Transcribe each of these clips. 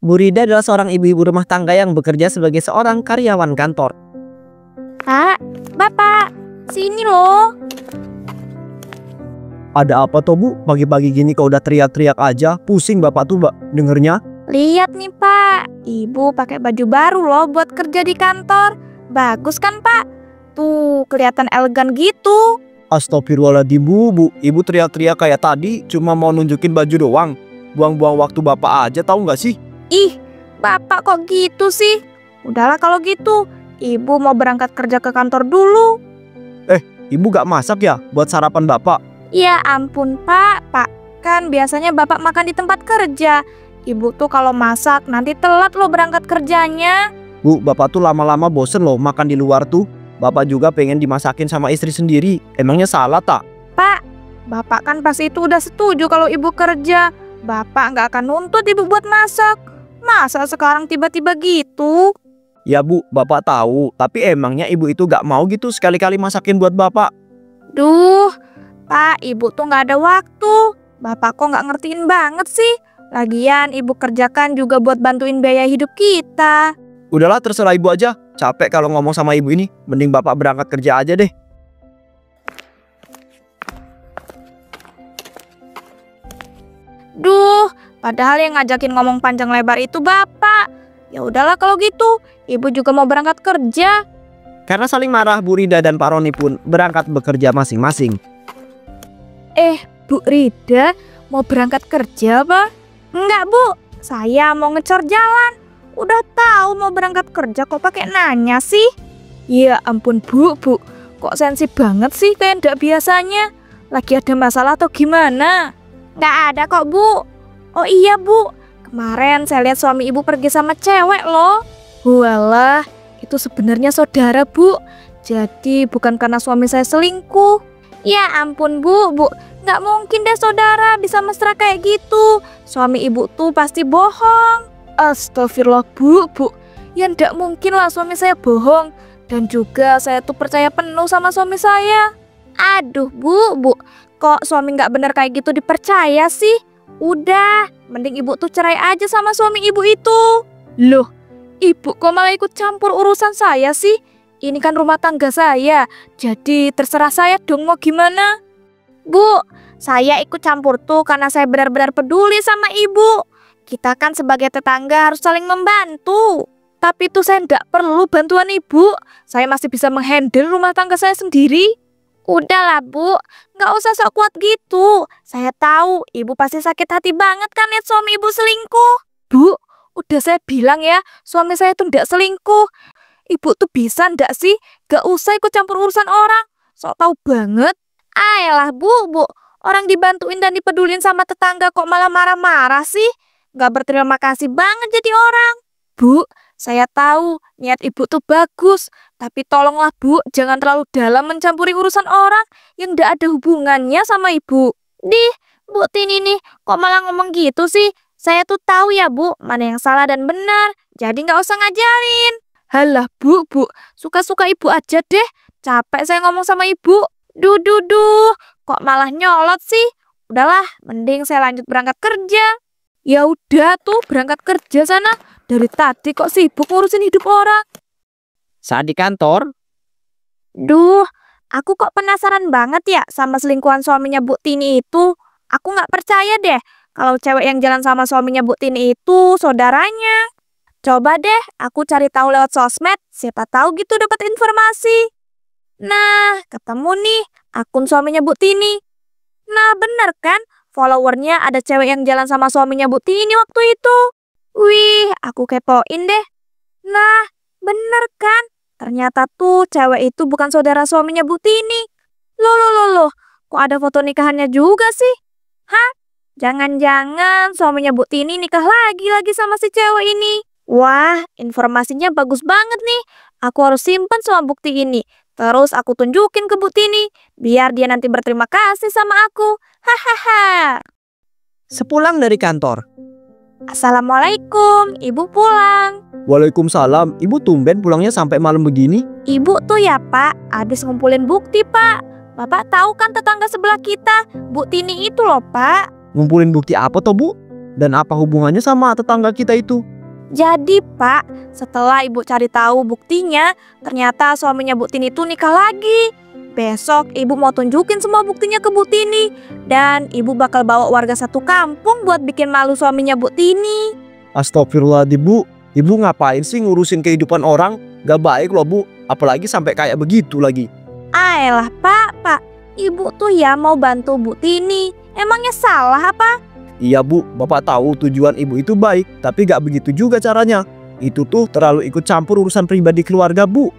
Bu Rida adalah seorang ibu-ibu rumah tangga yang bekerja sebagai seorang karyawan kantor. Pak, Bapak, sini loh. Ada apa toh Bu? Pagi-pagi gini kau udah teriak-teriak aja. Pusing Bapak tuh dengernya. Lihat nih Pak, Ibu pakai baju baru loh buat kerja di kantor. Bagus kan Pak? Tuh, kelihatan elegan gitu. Astagfirullahaladzim Bu. Ibu teriak-teriak kayak tadi cuma mau nunjukin baju doang. Buang-buang waktu Bapak aja, tahu nggak sih? Ih, Bapak kok gitu sih? Udahlah kalau gitu, Ibu mau berangkat kerja ke kantor dulu. Ibu gak masak ya buat sarapan Bapak? Ya ampun Pak, kan biasanya Bapak makan di tempat kerja. Ibu tuh kalau masak nanti telat loh berangkat kerjanya. Bu, Bapak tuh lama-lama bosen loh makan di luar tuh. Bapak juga pengen dimasakin sama istri sendiri. Emangnya salah tak? Pak, Bapak kan pas itu udah setuju kalau Ibu kerja. Bapak nggak akan nuntut Ibu buat masak. Masa sekarang tiba-tiba gitu? Ya Bu, Bapak tahu. Tapi emangnya Ibu itu gak mau gitu sekali-kali masakin buat Bapak? Duh, Pak, Ibu tuh nggak ada waktu. Bapak kok nggak ngertiin banget sih? Lagian Ibu kerjakan juga buat bantuin biaya hidup kita. Udahlah terserah Ibu aja. Capek kalau ngomong sama Ibu ini. Mending Bapak berangkat kerja aja deh. Duh, padahal yang ngajakin ngomong panjang lebar itu Bapak. Ya udahlah kalau gitu, Ibu juga mau berangkat kerja. Karena saling marah, Bu Rida dan Pak Roni pun berangkat bekerja masing-masing. Bu Rida mau berangkat kerja apa? Enggak Bu, saya mau ngecor jalan. Udah tahu mau berangkat kerja kok pakai nanya sih? Ya ampun Bu, kok sensi banget sih kayak ndak biasanya. Lagi ada masalah atau gimana? Nggak ada kok Bu. Oh iya Bu, kemarin saya lihat suami Ibu pergi sama cewek loh. Walah, itu sebenarnya saudara Bu. Jadi bukan karena suami saya selingkuh. Ya ampun Bu, nggak mungkin deh saudara bisa mesra kayak gitu. Suami Ibu tuh pasti bohong. Astagfirullah Bu, ya ndak mungkin lah suami saya bohong. Dan juga saya tuh percaya penuh sama suami saya. Aduh Bu, kok suami nggak bener kayak gitu dipercaya sih? Udah, mending Ibu tuh cerai aja sama suami Ibu itu. Loh, Ibu kok malah ikut campur urusan saya sih? Ini kan rumah tangga saya, jadi terserah saya dong mau gimana. Bu, saya ikut campur tuh karena saya benar-benar peduli sama Ibu. Kita kan sebagai tetangga harus saling membantu. Tapi tuh saya nggak perlu bantuan Ibu. Saya masih bisa menghandle rumah tangga saya sendiri. Udahlah Bu, nggak usah sok kuat gitu. Saya tahu Ibu pasti sakit hati banget kan lihat suami Ibu selingkuh. Bu, udah saya bilang ya, suami saya tuh nggak selingkuh. Ibu tuh bisa ndak sih gak usah ikut campur urusan orang? Sok tahu banget. Ayolah Bu, orang dibantuin dan dipedulin sama tetangga kok malah marah-marah sih? Gak berterima kasih banget jadi orang. Bu, saya tahu niat Ibu tuh bagus. Tapi tolonglah Bu, jangan terlalu dalam mencampuri urusan orang yang ndak ada hubungannya sama Ibu. Bu Tini nih, kok malah ngomong gitu sih? Saya tuh tahu ya Bu, mana yang salah dan benar. Jadi gak usah ngajarin. Halah Bu, suka-suka Ibu aja deh. Capek saya ngomong sama Ibu. Duh, kok malah nyolot sih? Udahlah, mending saya lanjut berangkat kerja. Ya udah tuh, berangkat kerja sana. Dari tadi kok sibuk ngurusin hidup orang. Saat di kantor, Duh, aku kok penasaran banget ya sama selingkuhan suaminya Bu Tini itu. Aku nggak percaya deh kalau cewek yang jalan sama suaminya Bu Tini itu saudaranya. Coba deh aku cari tahu lewat sosmed, siapa tahu gitu dapat informasi. Nah, ketemu nih akun suaminya Bu Tini. Nah, bener kan? Followernya ada cewek yang jalan sama suaminya Bu Tini waktu itu. Wih, aku kepoin deh. Nah, bener kan? Ternyata tuh cewek itu bukan saudara suaminya Bu Tini. Loh, kok ada foto nikahannya juga sih? Hah? Jangan-jangan suaminya Bu Tini nikah lagi sama si cewek ini. Wah, informasinya bagus banget nih. Aku harus simpan semua bukti ini. Terus aku tunjukin ke Bu Tini, biar dia nanti berterima kasih sama aku. Hahaha. sepulang dari kantor. Assalamualaikum, Ibu pulang. Waalaikumsalam, Ibu tumben pulangnya sampai malam begini? Ibu tuh ya Pak, habis ngumpulin bukti Pak. Bapak tahu kan tetangga sebelah kita, Bu Tini itu loh Pak. Ngumpulin bukti apa toh Bu? Dan apa hubungannya sama tetangga kita itu? Jadi Pak, setelah Ibu cari tahu buktinya, ternyata suaminya Bu Tini itu nikah lagi. Besok Ibu mau tunjukin semua buktinya ke Bu Tini. Dan Ibu bakal bawa warga satu kampung buat bikin malu suaminya Bu Tini. Astagfirullahaladzim Bu, Ibu ngapain sih ngurusin kehidupan orang? Gak baik loh Bu, apalagi sampai kayak begitu lagi. Ayolah Pak, Ibu tuh ya mau bantu Bu Tini. Emangnya salah apa? Iya Bu, Bapak tahu tujuan Ibu itu baik, tapi gak begitu juga caranya. Itu tuh terlalu ikut campur urusan pribadi keluarga Bu.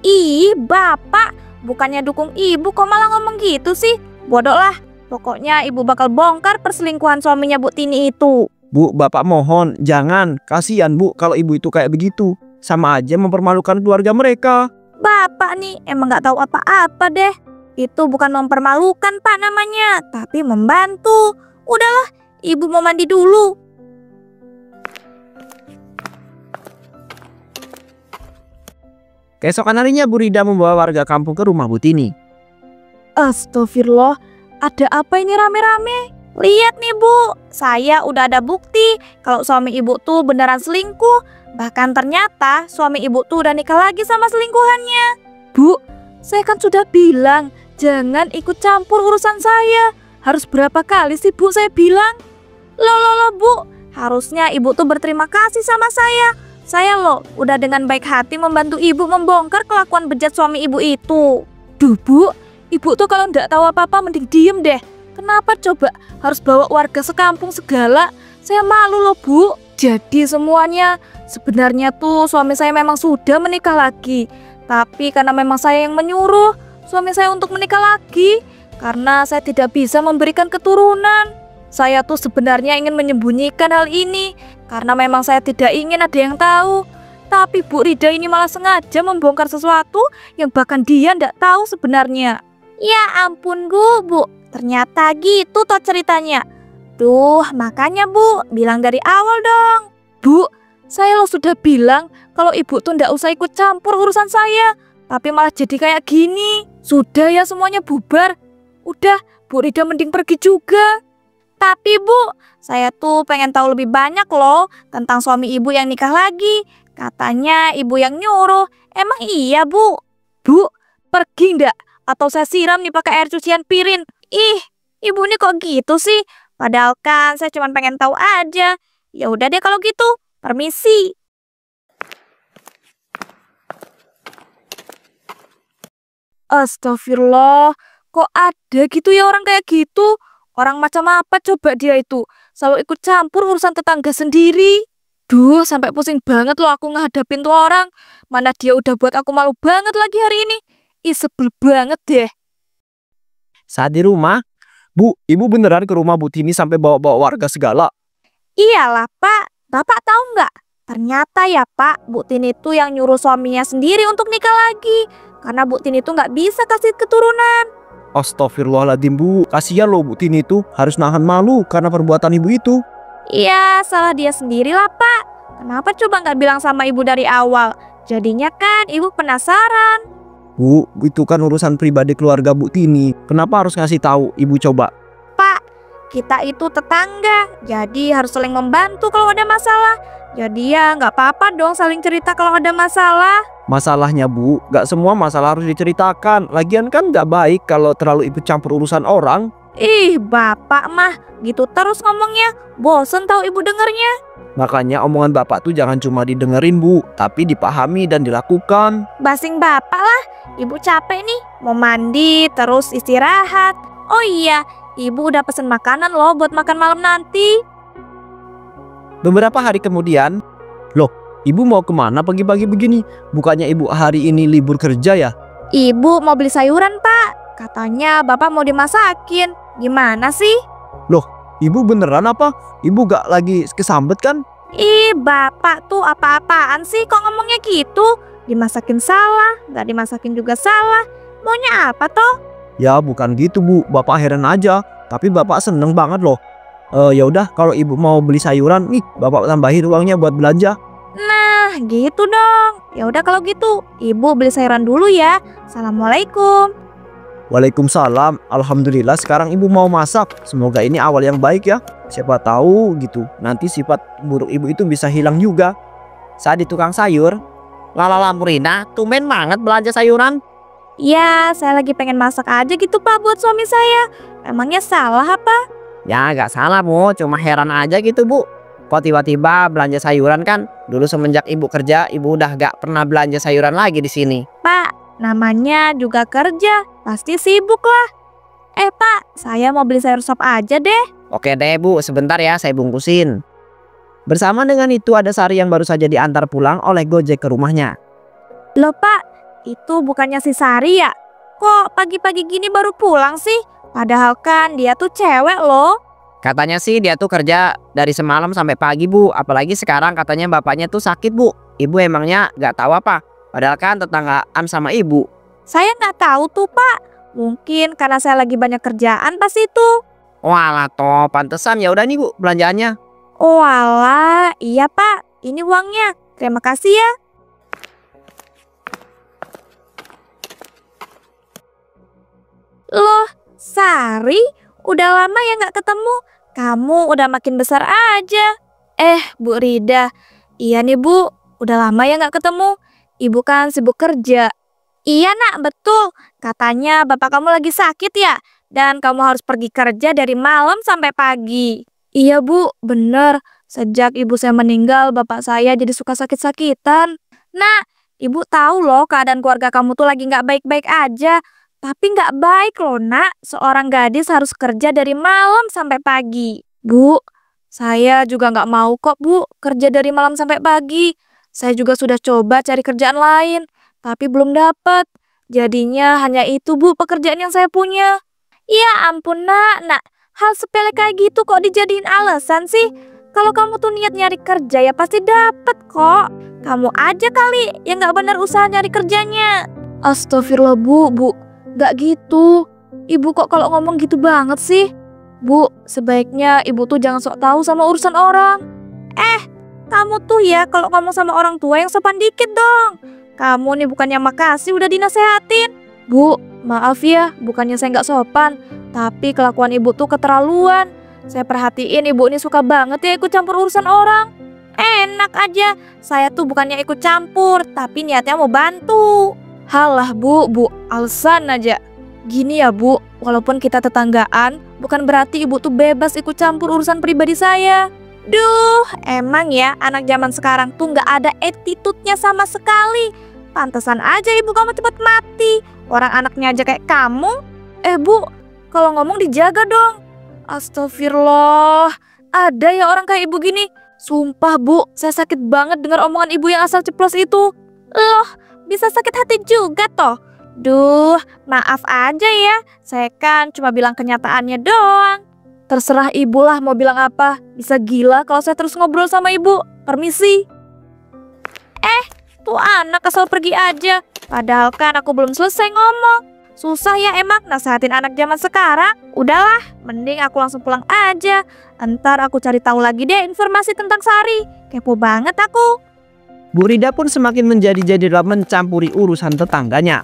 Ih Bapak, bukannya dukung Ibu kok malah ngomong gitu sih? Bodoh lah, pokoknya Ibu bakal bongkar perselingkuhan suaminya Bu Tini itu. Bu, Bapak mohon, jangan. Kasihan Bu kalau Ibu itu kayak begitu. Sama aja mempermalukan keluarga mereka. Bapak nih emang gak tahu apa-apa deh. Itu bukan mempermalukan Pak namanya, tapi membantu. Udahlah, Ibu mau mandi dulu. Keesokan harinya Bu Rida membawa warga kampung ke rumah Bu Tini. Astagfirullah, ada apa ini rame-rame? Lihat nih Bu, saya udah ada bukti kalau suami Ibu tuh beneran selingkuh. Bahkan ternyata suami Ibu tuh udah nikah lagi sama selingkuhannya. Bu, saya kan sudah bilang jangan ikut campur urusan saya. Harus berapa kali sih Bu saya bilang? Loh Bu, harusnya Ibu tuh berterima kasih sama saya. Saya loh udah dengan baik hati membantu Ibu membongkar kelakuan bejat suami Ibu itu. Duh Bu, Ibu tuh kalau nggak tahu apa-apa mending diem deh. Kenapa coba harus bawa warga sekampung segala? Saya malu loh Bu. Jadi semuanya sebenarnya tuh suami saya memang sudah menikah lagi. Tapi karena memang saya yang menyuruh suami saya untuk menikah lagi. Karena saya tidak bisa memberikan keturunan. Saya tuh sebenarnya ingin menyembunyikan hal ini karena memang saya tidak ingin ada yang tahu. Tapi Bu Rida ini malah sengaja membongkar sesuatu yang bahkan dia tidak tahu sebenarnya. Ya ampun Bu, ternyata gitu toh ceritanya. Duh, makanya Bu, bilang dari awal dong. Bu, saya lo sudah bilang kalau Ibu tuh tidak usah ikut campur urusan saya. Tapi malah jadi kayak gini. Sudah ya semuanya bubar. Udah, Bu Rida mending pergi juga. Tapi Bu, saya tuh pengen tahu lebih banyak loh tentang suami Ibu yang nikah lagi. Katanya Ibu yang nyuruh. Emang iya Bu? Bu, pergi ndak? Atau saya siram nih pakai air cucian piring. Ih, Ibu ini kok gitu sih? Padahal kan saya cuma pengen tahu aja. Ya udah deh kalau gitu, permisi. Astagfirullah, kok ada gitu ya orang kayak gitu? Orang macam apa coba dia itu? Selalu ikut campur urusan tetangga sendiri. Duh, sampai pusing banget loh aku ngadapin tuh orang. Mana dia udah buat aku malu banget lagi hari ini. Ih, sebel banget deh. Saat di rumah, Bu, Ibu beneran ke rumah Bu Tini sampai bawa-bawa warga segala? Iyalah Pak, Bapak tahu nggak? Ternyata ya Pak, Bu Tini itu yang nyuruh suaminya sendiri untuk nikah lagi. Karena Bu Tini itu nggak bisa kasih keturunan. Astagfirullahaladzim Bu, kasihan loh Bu Tini itu harus nahan malu karena perbuatan Ibu itu. Iya, salah dia sendirilah Pak. Kenapa coba nggak bilang sama Ibu dari awal? Jadinya kan Ibu penasaran. Bu, itu kan urusan pribadi keluarga Bu Tini. Kenapa harus ngasih tahu Ibu coba? Pak, kita itu tetangga, jadi harus saling membantu kalau ada masalah. Jadi ya nggak apa-apa dong saling cerita kalau ada masalah. Masalahnya Bu, gak semua masalah harus diceritakan. Lagian kan gak baik kalau terlalu ikut campur urusan orang. Ih, Bapak mah gitu terus ngomongnya. Bosen tahu Ibu dengernya. Makanya omongan Bapak tuh jangan cuma didengerin Bu, tapi dipahami dan dilakukan. Basing Bapak lah, Ibu capek nih, mau mandi terus istirahat. Oh iya, Ibu udah pesen makanan loh buat makan malam nanti. Beberapa hari kemudian, loh, Ibu mau kemana pagi-pagi begini? Bukannya Ibu hari ini libur kerja ya? Ibu mau beli sayuran Pak, katanya Bapak mau dimasakin. Gimana sih? Loh, Ibu beneran apa? Ibu gak lagi kesambet kan? Ih, Bapak tuh apa-apaan sih kok ngomongnya gitu? Dimasakin salah, gak dimasakin juga salah. Maunya apa toh? Ya bukan gitu Bu, Bapak heran aja. Tapi Bapak seneng banget loh. Ya udah, kalau Ibu mau beli sayuran, nih Bapak tambahin uangnya buat belanja. Nah, gitu dong. Ya udah kalau gitu, Ibu beli sayuran dulu ya. Assalamualaikum. Waalaikumsalam. Alhamdulillah sekarang ibu mau masak. Semoga ini awal yang baik ya. Siapa tahu gitu, nanti sifat buruk ibu itu bisa hilang juga. Saat di tukang sayur, Lala Murina, tumben banget belanja sayuran. Ya, saya lagi pengen masak aja gitu Pak buat suami saya. Emangnya salah apa? Ya gak salah Bu, cuma heran aja gitu Bu. Kok tiba-tiba belanja sayuran kan? Dulu semenjak ibu kerja, ibu udah gak pernah belanja sayuran lagi di sini. Pak, namanya juga kerja, pasti sibuk lah. Pak, saya mau beli sayur sop aja deh. Oke deh Bu, sebentar ya saya bungkusin. bersama dengan itu ada Sari yang baru saja diantar pulang oleh Gojek ke rumahnya. Loh Pak, itu bukannya si Sari ya? Kok pagi-pagi gini baru pulang sih? Padahal kan dia tuh cewek loh. Katanya sih dia tuh kerja dari semalam sampai pagi Bu. Apalagi sekarang katanya bapaknya tuh sakit Bu. Ibu emangnya gak tahu apa? Padahal kan tetanggaan sama ibu. Saya nggak tahu tuh Pak. Mungkin karena saya lagi banyak kerjaan pas itu. Walah toh, pantesan ya udah nih Bu belanjaannya. Oh alah, iya Pak. Ini uangnya. Terima kasih ya. Loh, Sari, udah lama ya nggak ketemu. Kamu udah makin besar aja. Bu Rida. Iya nih Bu, udah lama ya nggak ketemu. Ibu kan sibuk kerja. Iya nak, betul. Katanya bapak kamu lagi sakit ya. Dan kamu harus pergi kerja dari malam sampai pagi. Iya Bu, bener. Sejak ibu saya meninggal, bapak saya jadi suka sakit-sakitan. Nah, ibu tahu loh keadaan keluarga kamu tuh lagi nggak baik-baik aja. Tapi nggak baik loh nak, seorang gadis harus kerja dari malam sampai pagi. Bu, saya juga nggak mau kok Bu, kerja dari malam sampai pagi. Saya juga sudah coba cari kerjaan lain, tapi belum dapat. Jadinya hanya itu Bu pekerjaan yang saya punya. Ya ampun nak. Hal sepele kayak gitu kok dijadiin alasan sih? Kalau kamu tuh niat nyari kerja ya pasti dapet kok. Kamu aja kali yang nggak benar usaha nyari kerjanya. Astagfirullah Bu, nggak gitu. Ibu kok kalau ngomong gitu banget sih? Bu, sebaiknya ibu tuh jangan sok tahu sama urusan orang. Kamu tuh ya kalau ngomong sama orang tua yang sopan dikit dong. Kamu nih bukannya makasih udah dinasehatin. Bu, maaf ya, bukannya saya nggak sopan. Tapi kelakuan ibu tuh keterlaluan. Saya perhatiin ibu ini suka banget ya ikut campur urusan orang. Enak aja, saya tuh bukannya ikut campur, tapi niatnya mau bantu. Halah Bu, alasan aja. Gini ya Bu, walaupun kita tetanggaan, bukan berarti ibu tuh bebas ikut campur urusan pribadi saya. Duh, emang ya anak zaman sekarang tuh nggak ada attitude-nya sama sekali. Pantesan aja ibu kamu cepet mati. Orang anaknya aja kayak kamu. Bu, kalau ngomong dijaga dong. Astagfirullah, ada ya orang kayak ibu gini. Sumpah Bu, saya sakit banget dengar omongan ibu yang asal ceplos itu. Loh, bisa sakit hati juga toh. Duh, maaf aja ya. Saya kan cuma bilang kenyataannya doang. Terserah ibu lah mau bilang apa. Bisa gila kalau saya terus ngobrol sama ibu. Permisi. Tuh anak asal pergi aja. Padahal kan aku belum selesai ngomong. Susah ya emang nasehatin anak zaman sekarang. Udahlah, mending aku langsung pulang aja. Entar aku cari tahu lagi deh informasi tentang Sari. Kepo banget aku. Bu Rida pun semakin menjadi-jadi dalam mencampuri urusan tetangganya.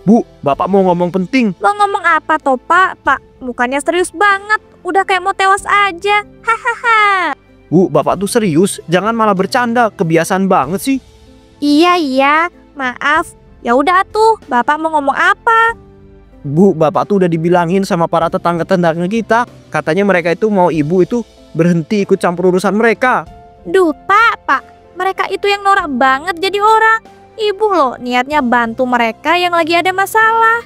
Bu, bapak mau ngomong penting. Mau ngomong apa toh Pak? Pak, mukanya serius banget. Udah kayak mau tewas aja. Hahaha. Bu, bapak tuh serius, jangan malah bercanda, kebiasaan banget sih. Iya, maaf. Ya udah tuh, bapak mau ngomong apa? Bu, bapak tuh udah dibilangin sama para tetangga-tetangga kita. Katanya mereka itu mau ibu itu berhenti ikut campur urusan mereka. Duh Pak, mereka itu yang norak banget jadi orang. Ibu loh niatnya bantu mereka yang lagi ada masalah.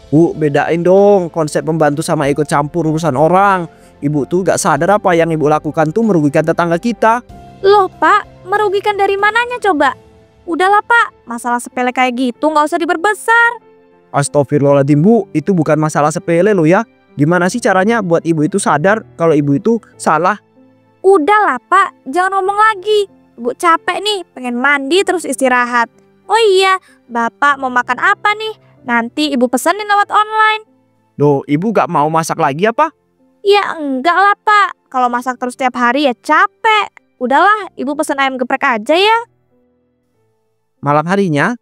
Bu, bedain dong konsep membantu sama ikut campur urusan orang. Ibu tuh gak sadar apa yang ibu lakukan tuh merugikan tetangga kita. Loh Pak, merugikan dari mananya coba? Udahlah Pak, masalah sepele kayak gitu gak usah diperbesar. Astagfirullahaladzim Bu, itu bukan masalah sepele loh ya. Gimana sih caranya buat ibu itu sadar kalau ibu itu salah? Udahlah Pak, jangan ngomong lagi. Ibu capek nih, pengen mandi terus istirahat. Oh iya, Bapak mau makan apa nih? Nanti ibu pesenin lewat online. Loh, ibu gak mau masak lagi apa? Ya enggak lah Pak, kalau masak terus tiap hari ya capek. Udahlah, ibu pesen ayam geprek aja ya. Malam harinya,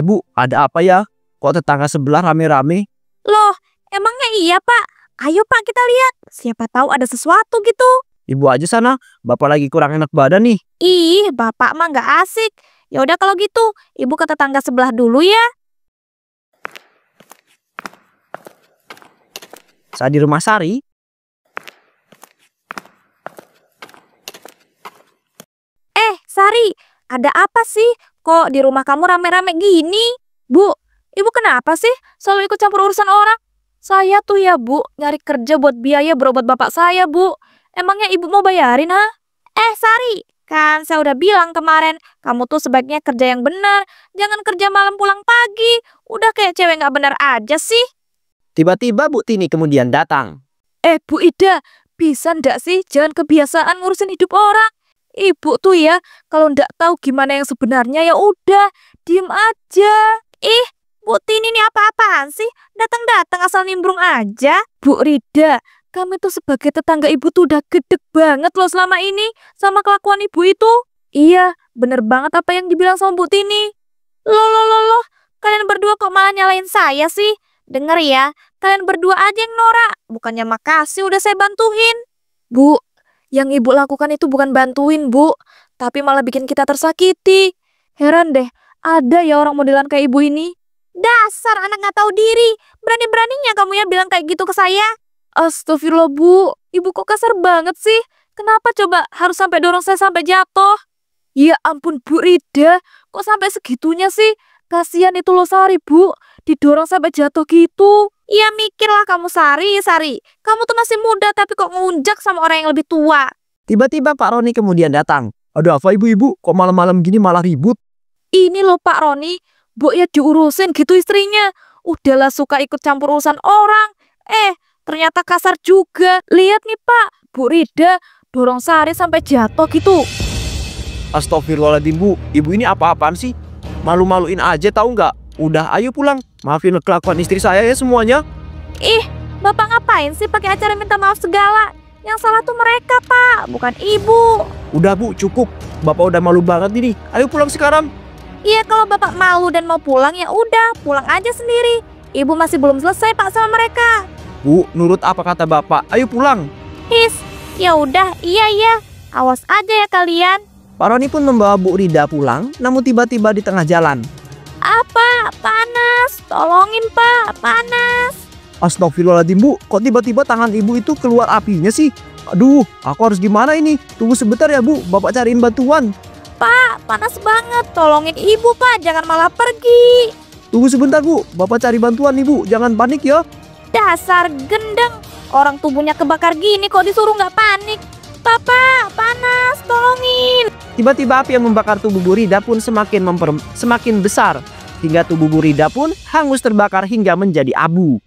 Bu, ada apa ya? Kok tetangga sebelah rame-rame? Loh, emangnya iya Pak? Ayo Pak kita lihat. Siapa tahu ada sesuatu gitu. Ibu aja sana, bapak lagi kurang enak badan nih. Ih, Bapak mah nggak asik. Ya udah kalau gitu, Ibu ke tetangga sebelah dulu ya. Saat di rumah Sari, Sari, ada apa sih? Kok di rumah kamu rame-rame gini? Bu, Ibu kenapa sih selalu ikut campur urusan orang? Saya tuh ya Bu, nyari kerja buat biaya berobat bapak saya Bu. Emangnya Ibu mau bayarin ha? Sari, kan saya udah bilang kemarin, kamu tuh sebaiknya kerja yang benar. Jangan kerja malam pulang pagi. Udah kayak cewek nggak benar aja sih. tiba-tiba Bu Tini kemudian datang. Bu Ida, bisa ndak sih jangan kebiasaan ngurusin hidup orang? Ibu tuh ya, kalau ndak tahu gimana yang sebenarnya ya udah, diem aja. Bu Tini ini apa-apaan sih? Datang-datang asal nimbrung aja. Bu Rida, kami tuh sebagai tetangga Ibu tuh udah gedek banget loh selama ini sama kelakuan Ibu itu. Iya, bener banget apa yang dibilang sama Bu Tini. Loh, kalian berdua kok malah nyalain saya sih? Denger ya, kalian berdua aja yang norak. Bukannya makasih udah saya bantuin. Bu, yang Ibu lakukan itu bukan bantuin, Bu. Tapi malah bikin kita tersakiti. Heran deh, ada ya orang modelan kayak Ibu ini. Dasar anak nggak tahu diri. Berani-beraninya kamu ya bilang kayak gitu ke saya. Astagfirullah, Bu. Ibu kok kasar banget sih? Kenapa coba harus sampai dorong saya sampai jatuh? Ya ampun, Bu Rida. Kok sampai segitunya sih? Kasihan itu loh Sari, Bu. Didorong sampai jatuh gitu. Iya mikirlah kamu Sari. Kamu tuh masih muda tapi kok ngunjak sama orang yang lebih tua. Tiba-tiba Pak Roni kemudian datang. Ada apa ibu-ibu? Kok malam-malam gini malah ribut? Ini loh Pak Roni, Bu ya diurusin gitu istrinya. Udahlah suka ikut campur urusan orang. Ternyata kasar juga. Lihat nih Pak, Bu Rida dorong Sari sampai jatuh gitu. Astagfirullahaladzim Bu, ibu ini apa-apaan sih? Malu-maluin aja tahu nggak? Udah ayo pulang, maafin kelakuan istri saya ya semuanya. Bapak ngapain sih pakai acara minta maaf segala? Yang salah tuh mereka Pak, bukan Ibu. Udah Bu, cukup. Bapak udah malu banget ini. Ayo pulang sekarang. Iya kalau Bapak malu dan mau pulang ya udah, pulang aja sendiri. Ibu masih belum selesai Pak sama mereka. Bu, nurut apa kata Bapak. Ayo pulang. Ya udah, iya. Awas aja ya kalian. Pak Roni pun membawa Bu Rida pulang, namun tiba-tiba di tengah jalan. Apa? Panas. Tolongin Pak, panas. Astagfirullahaladzim Bu, kok tiba-tiba tangan ibu itu keluar apinya sih? Aduh, aku harus gimana ini? Tunggu sebentar ya Bu, Bapak cariin bantuan. Pak, panas banget. Tolongin Ibu Pak, jangan malah pergi. Tunggu sebentar Bu, Bapak cari bantuan Ibu, jangan panik ya. Dasar gendeng. Orang tubuhnya kebakar gini kok disuruh nggak panik. Papa, panas, tolongin. Tiba-tiba api yang membakar tubuh Bu Rida pun semakin besar, hingga tubuh Bu Rida pun hangus terbakar hingga menjadi abu.